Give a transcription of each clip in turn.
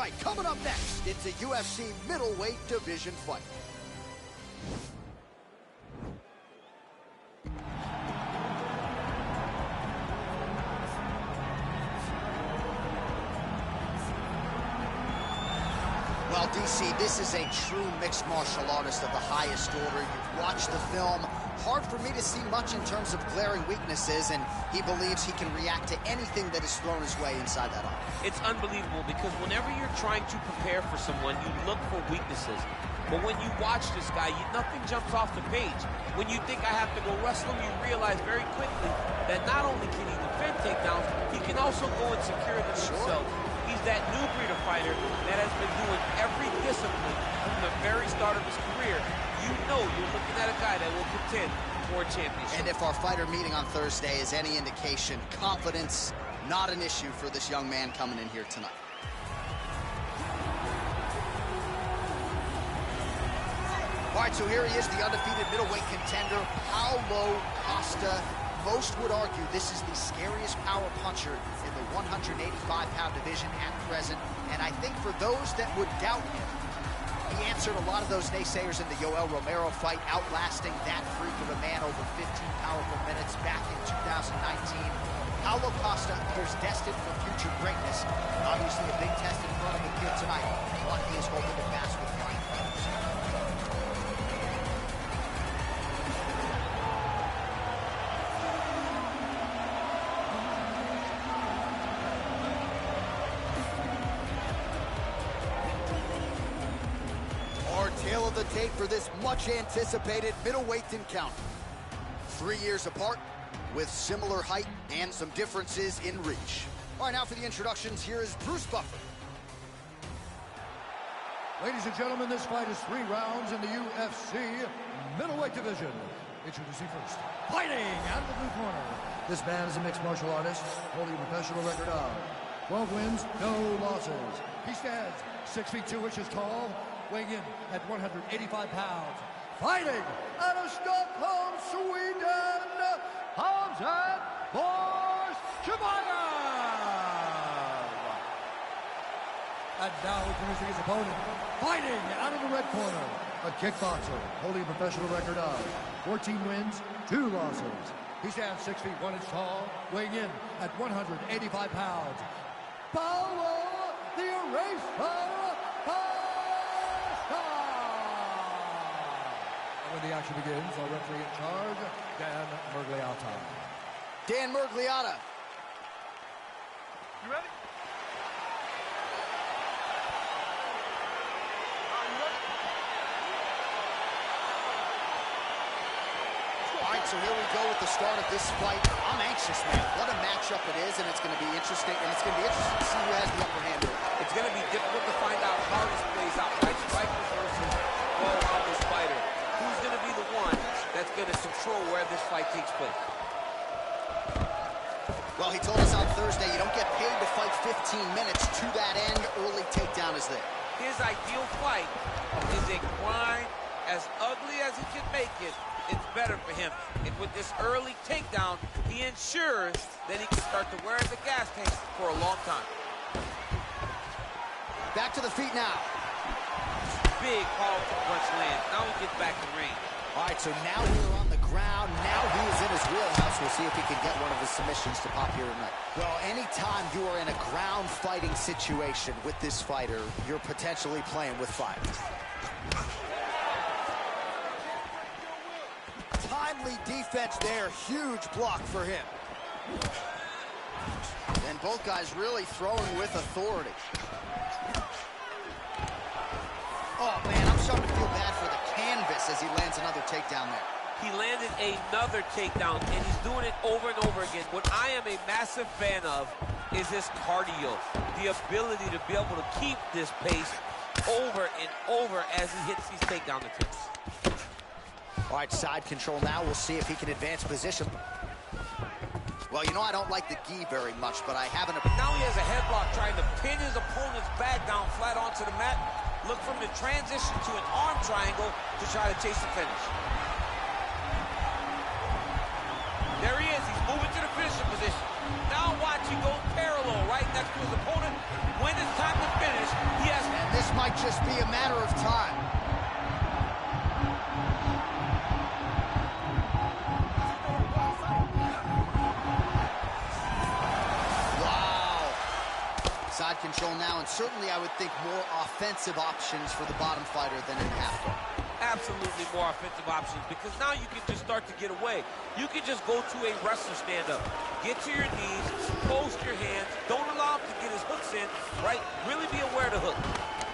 right, coming up next, it's a UFC middleweight division fight. Well, DC, this is a true mixed martial artist of the highest order. You've watched the film. Hard for me to see much in terms of glaring weaknesses, and he believes he can react to anything that is thrown his way inside that arm. It's unbelievable because whenever you're trying to prepare for someone, you look for weaknesses. But when you watch this guy, nothing jumps off the page. When you think I have to go wrestle him, you realize very quickly that not only can he defend takedowns, he can also go and secure them himself. He's that new breed of fighter that has been doing every discipline from the very start of his career. You know you're looking at a guy that will contend for a championship. And if our fighter meeting on Thursday is any indication, confidence, not an issue for this young man coming in here tonight. All right, so here he is, the undefeated middleweight contender, Paulo Costa. Most would argue this is the scariest power puncher in the 185-pound division at present. And I think for those that would doubt him, he answered a lot of those naysayers in the Yoel Romero fight, outlasting that freak of a man over 15 powerful minutes back in 2019. Paulo Costa appears destined for future greatness. Obviously a big test in front of him here tonight, one he is hoping to pass with flying colors. Tail of the tape for this much-anticipated middleweight encounter. 3 years apart, with similar height and some differences in reach. All right, now for the introductions, here is Bruce Buffer. Ladies and gentlemen, this fight is 3 rounds in the UFC middleweight division. Introducing first, fighting out of the blue corner. This man is a mixed martial artist, holding a professional record of 12 wins, no losses. He stands 6 feet 2 inches tall, weighing in at 185 pounds. Fighting out of Stockholm, Sweden, Khamzat Chimaev. And now introducing his opponent, fighting out of the red corner, a kickboxer holding a professional record of 14 wins, 2 losses. He stands 6 feet 1 inch tall, weighing in at 185 pounds. Paulo the Eraser Costa. And when the action begins, our referee in charge, Dan Miragliotta. Dan Miragliotta. You ready? All right, so here we go with the start of this fight. I'm anxious, man. What a matchup it is, and it's going to be interesting. And it's going to be interesting to see who has the upper hand. It's going to be difficult to find out how this plays out. Right striker versus well-rounded fighter. Who's going to be the one that's going to control where this fight takes place? Well, he told us on Thursday, you don't get paid to fight 15 minutes. To that end, early takedown is there. His ideal fight is a grind. As ugly as he can make it, it's better for him. And with this early takedown, he ensures that he can start to wear the gas tank for a long time. Back to the feet now. Big powerful punch lands. Now he gets back in range. All right, so now we're on the ground. Now he is in his wheelhouse. We'll see if he can get one of his submissions to pop here tonight. Well, anytime you are in a ground fighting situation with this fighter, you're potentially playing with fire. Timely defense there. Huge block for him. And both guys really throwing with authority. Oh, man, I'm starting to feel bad for the canvas as he lands another takedown there. He landed another takedown, and he's doing it over and over again. What I am a massive fan of is his cardio, the ability to be able to keep this pace over and over as he hits these takedown attempts. All right, side control now. We'll see if he can advance position. Well, you know I don't like the gi very much, but I haven't... Now he has a headlock trying to pin his opponent's back down flat onto the mat. Look from the transition to an arm triangle to try to chase the finish. There he is. He's moving to the finishing position. Now watch, he goes parallel right next to his opponent. When it's time to finish, he has... And this might just be a matter of time. Wow. Side control now, and certainly I would think more offensive options for the bottom fighter than in half guard. Absolutely more offensive options, because now you can just start to get away. You can just go to a wrestler stand-up. Get to your knees, post your hands, don't allow him to get his hooks in, right? Really be aware of the hook.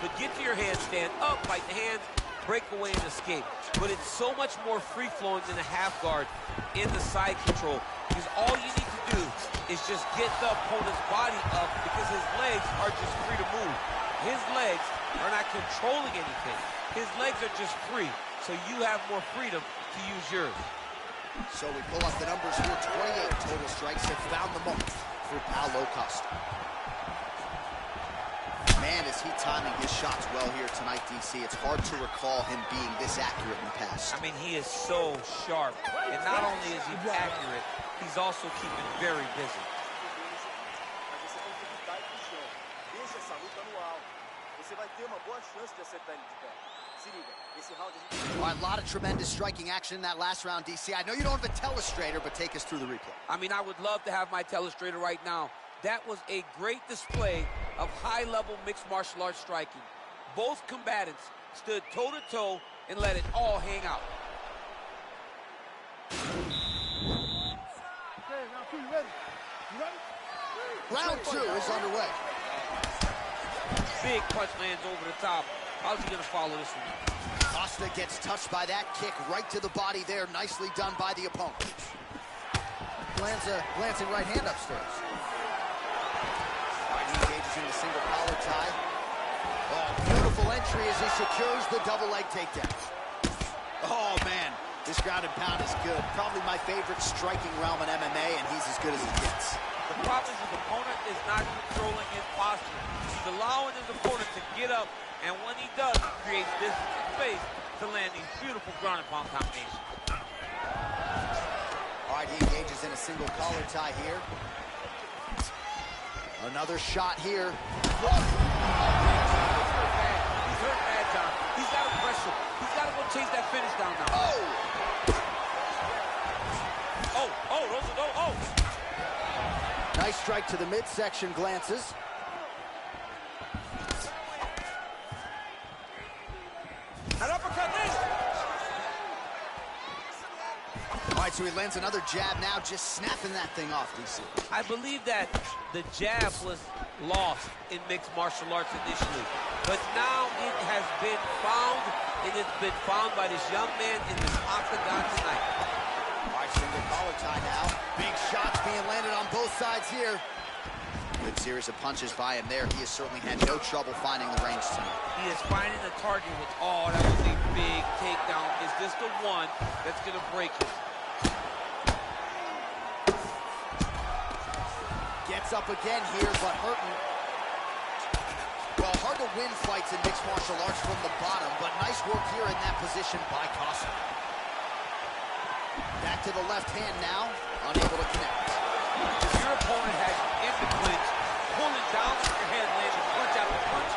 But get to your hands, stand up, fight the hands, break away and escape. But it's so much more free-flowing than a half guard in the side control, because all you need to do is just get the opponent's body up, because his legs are just free to move. His legs are not controlling anything. His legs are just free, so you have more freedom to use yours. So we pull up the numbers here. 28 total strikes have found the mark for Paulo Costa. Man, is he timing his shots well here tonight, DC. It's hard to recall him being this accurate in the past. I mean, he is so sharp. And not only is he accurate, he's also keeping very busy. All right, a lot of tremendous striking action in that last round, DC. I know you don't have a telestrator, but take us through the replay. I mean, I would love to have my telestrator right now. That was a great display of high-level mixed martial arts striking. Both combatants stood toe-to-toe and let it all hang out. Round 2 is underway. Big punch lands over the top. How's he going to follow this one? Costa gets touched by that kick right to the body there. Nicely done by the opponent. Lands a glancing right hand upstairs. All right, he engages in the single collar tie. Oh, beautiful entry as he secures the double leg takedown. Oh, man. This ground and pound is good. Probably my favorite striking realm in MMA, and he's as good as it gets. The problem is his opponent is not controlling his posture. He's allowing his opponent to get up, and when he does, he creates distance and space to land these beautiful ground and pound combinations. All right, he engages in a single collar tie here. Another shot here. He's hurt bad. He's hurt bad, John. He's got to pressure. He's got to go chase that finish down now. Oh. Nice strike to the midsection, glances. An uppercut in. All right, so he lands another jab now, just snapping that thing off, DC. I believe that the jab was lost in mixed martial arts initially, but now it has been found, and it's been found by this young man in this octagon tonight. All right, single collar tie now. Big shots being landed on both sides here. Good series of punches by him there. He has certainly had no trouble finding the range tonight. He is finding the target with, oh, that was a big takedown. Is this the one that's going to break him? Gets up again here, but hurting. Well, hard to win fights in mixed martial arts from the bottom, but nice work here in that position by Costa. Back to the left hand now, unable to connect. If your opponent has in the clinch, pulling down on your head, landing punch after punch,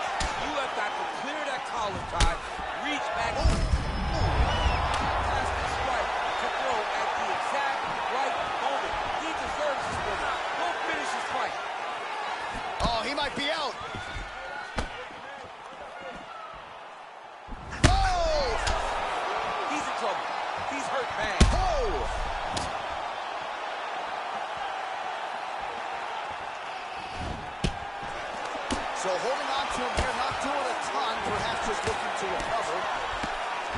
you have got to clear that collar tie, reach back, pass the strike to throw at the exact right moment. He deserves this winner. Go finish his fight. Oh, he might be out. Oh! He's in trouble. He's hurt bad. Oh! So holding on to him here, not doing a ton, perhaps just looking to recover.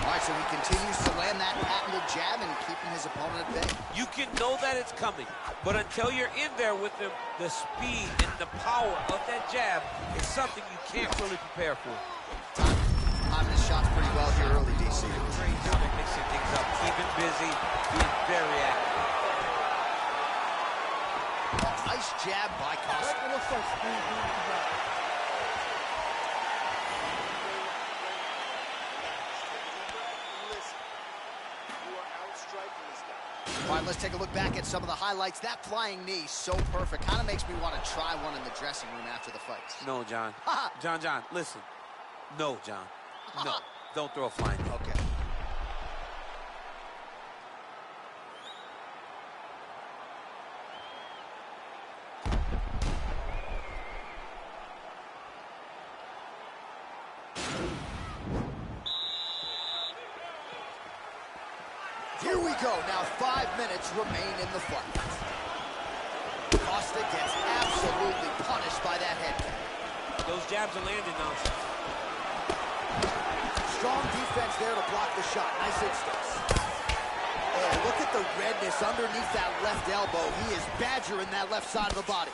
All right, so he continues to land that patented jab and keeping his opponent at bay. You can know that it's coming, but until you're in there with him, the speed and the power of that jab is something you can't really prepare for. Timing his shots pretty well here early, DC. Great job at mixing things up, keeping busy, being very active. Nice jab by Costa. All right, let's take a look back at some of the highlights. That flying knee, so perfect. Kind of makes me want to try one in the dressing room after the fight. No, John. John, listen. No, John. No, don't throw a flying knee. Okay. Here we go. Now 5 minutes remain in the fight. Costa gets absolutely punished by that head kick. Those jabs are landing now. Strong defense there to block the shot. Nice instincts. Oh, look at the redness underneath that left elbow. He is badgering that left side of the body.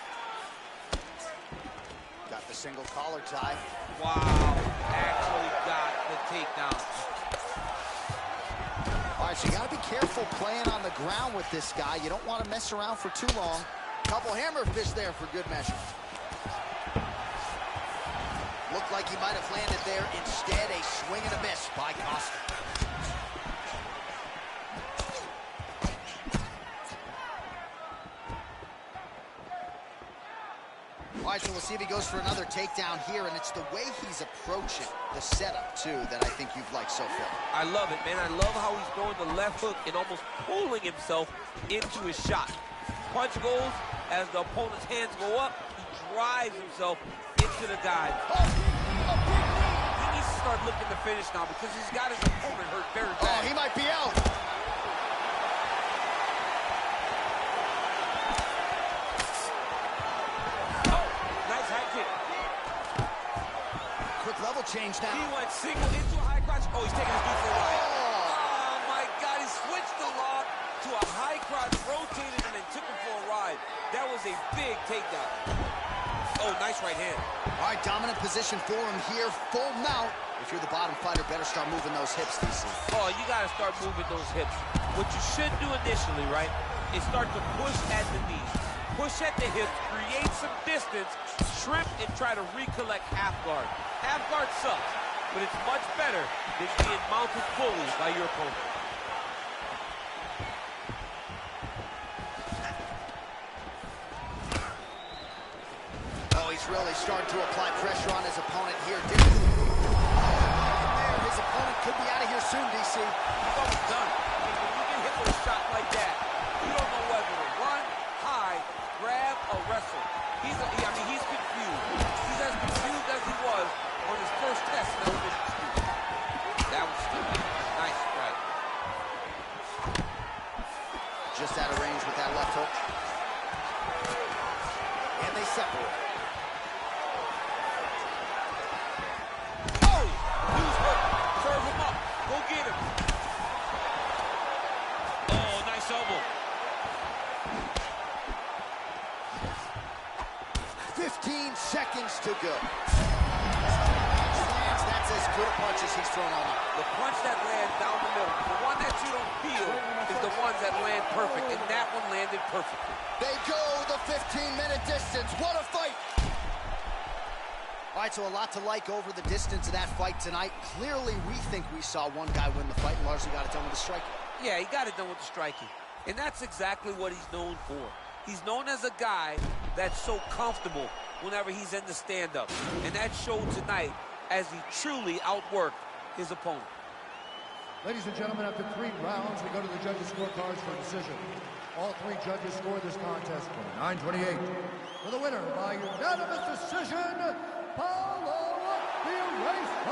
Got the single collar tie. Wow, actually got the takedown. All right, so you got to be careful playing on the ground with this guy. You don't want to mess around for too long. Couple hammer fists there for good measure. Looked like he might have landed there. Instead, a swing and a miss by Costa. All right, so we'll see if he goes for another takedown here, and it's the way he's approaching the setup, too, that I think you've liked so far. I love it, man. I love how he's throwing the left hook and almost pulling himself into his shot. Punch goes, as the opponent's hands go up, he drives himself into the guide. He needs to start looking to finish now because he's got his opponent hurt very bad. Oh, he might be out. Level change now. He went single into a high crotch. Oh, he's taking his dude for a ride. Oh, my God. He switched the lock to a high crotch, rotated, and then took him for a ride. That was a big takedown. Oh, nice right hand. All right, dominant position for him here. Full mount. If you're the bottom fighter, better start moving those hips, DC. Oh, you got to start moving those hips. What you should do initially, right, is start to push at the knees. Push at the hips, create some distance, shrimp, and try to recollect half guard. Half guard sucks, but it's much better than being mounted fully by your opponent. Oh, he's really starting to apply pressure on his opponent here. Man, his opponent could be out of here soon, DC. He's almost done. I mean, when you get hit with a shot like that, you don't know whether to run, hide, grab, or wrestle. He's confused. He's as confused as he was on his first test in Elevation School. That was stupid. Nice strike. Just out of range with that left hook. And they separate. Oh! Use hook. Serve him up. Go get him. Oh, nice elbow. 15 seconds to go. That's as good a punch as he's thrown all night. The punch that lands down the middle, the one that you don't feel, is the ones that land perfect, and that one landed perfectly. They go the 15-minute distance. What a fight! All right, so a lot to like over the distance of that fight tonight. Clearly, we think we saw one guy win the fight and largely got it done with the striking. Yeah, he got it done with the striking. And that's exactly what he's known for. He's known as a guy that's so comfortable whenever he's in the stand-up. And that showed tonight as he truly outworked his opponent. Ladies and gentlemen, after 3 rounds, we go to the judges' scorecards for a decision. All 3 judges scored this contest 29-28. For the winner by unanimous decision, Paulo the Eraser.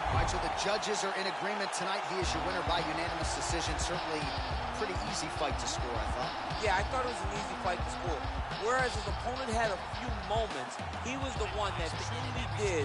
All right, so the judges are in agreement tonight. He is your winner by unanimous decision. Certainly pretty easy fight to score, I thought. Yeah, I thought it was an easy fight to score. Whereas his opponent had a few moments, he was the one that truly did